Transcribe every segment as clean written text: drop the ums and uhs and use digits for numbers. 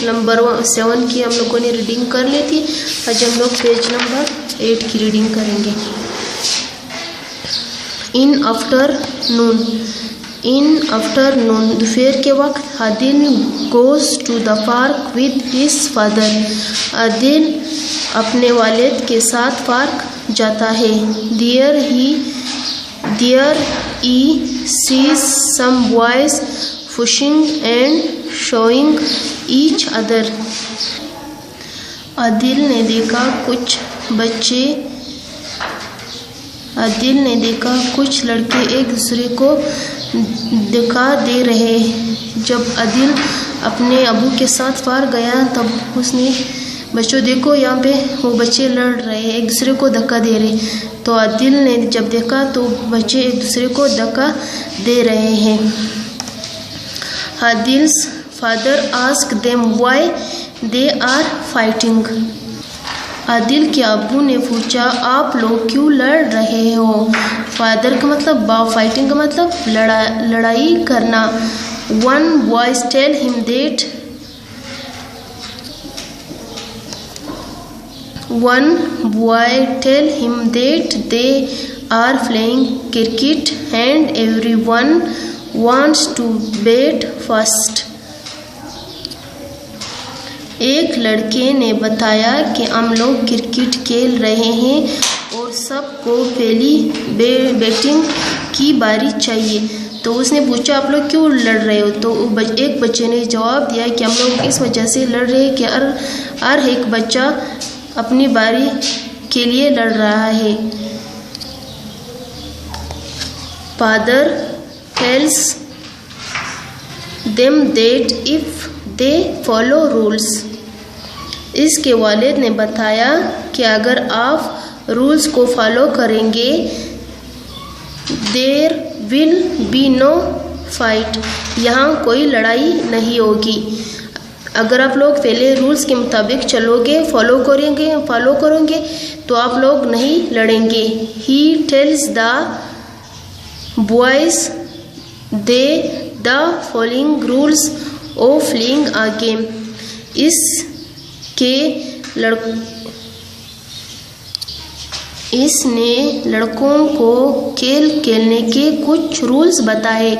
Number 7 की हम लोगों ने रीडिंग कर ली थी। आज हम लोग पेज नंबर 8 की रीडिंग करेंगे। इन आफ्टरनून दोपहर के वक्त Adil goes to the park with his father. Adil अपने वालिद के साथ पार्क जाता है। There he sees some boys pushing and shoving each other. आदिल ने देखा कुछ लड़के एक दूसरे को धक्का दे रहे। जब आदिल अपने अबू के साथ पार्क गया तब उसने बच्चों देखो यहाँ पे वो बच्चे लड़ रहे हैं, एक दूसरे को धक्का दे रहे। तो आदिल ने जब देखा तो बच्चे एक दूसरे को धक्का दे रहे हैं। Adil's father asked them why they are fighting. Adil के अब्बू ने पूछा आप लोग क्यों लड़ रहे हो। फादर का मतलब बाप, फाइटिंग का मतलब लड़ाई करना। One boys tell him that One boy tell him that they are playing cricket and everyone wants to bat first. एक लड़के ने बताया कि हम लोग क्रिकेट खेल रहे हैं और सबको पहली बैटिंग की बारी चाहिए। तो उसने पूछा आप लोग क्यों लड़ रहे हो। तो एक बच्चे ने जवाब दिया कि हम लोग इस वजह से लड़ रहे हैं कि हर एक बच्चा अपनी बारी के लिए लड़ रहा है। Father tells them that if they follow rules. इसके वालिद ने बताया कि अगर आप रूल्स को फॉलो करेंगे there will be no fight, यहाँ कोई लड़ाई नहीं होगी। अगर आप लोग पहले रूल्स के मुताबिक चलोगे, फॉलो करोगे तो आप लोग नहीं लड़ेंगे। He tells the boys the following rules of playing a game. इसने लड़कों को खेल खेलने के कुछ रूल्स बताए।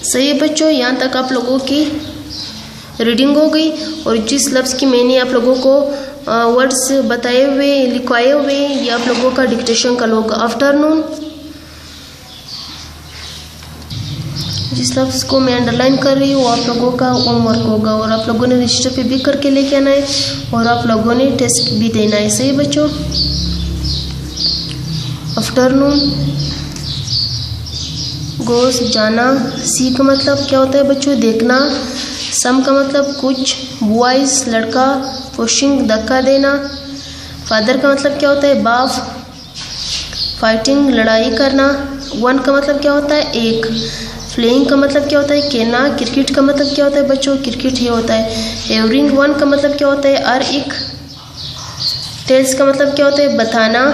सही है बच्चों, यहाँ तक आप लोगों की रीडिंग हो गई। और जिस लफ्ज़ की मैंने आप लोगों को वर्ड्स बताए हुए लिखवाए हुए ये आप लोगों का डिक्टेशन कल होगा। आफ्टरनून जिस लफ्ज़ को मैं अंडरलाइन कर रही हूँ आप लोगों का होमवर्क होगा और आप लोगों ने रजिस्टर पे भी करके लेके आना है और आप लोगों ने टेस्ट भी देना है। सही बच्चों, आफ्टरनून गोस जाना। सी का मतलब क्या होता है बच्चों देखना। सम का मतलब कुछ, बॉयज लड़का, पुशिंग धक्का देना। फादर का मतलब क्या होता है बाप, फाइटिंग लड़ाई करना। वन का मतलब क्या होता है एक। प्लेइंग का मतलब क्या होता है खेलना। क्रिकेट का मतलब क्या होता है बच्चों क्रिकेट ही होता है। एवरिंग वन का मतलब क्या होता है हर एक। टेल्स का मतलब क्या होता है बताना।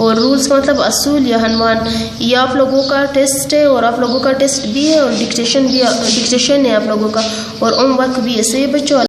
और रूल्स का मतलब असूल या अनुमान। ये आप लोगों का टेस्ट है और आप लोगों का टेस्ट भी है और डिक्टेशन है आप लोगों का और होमवर्क भी है। सही बच्चों।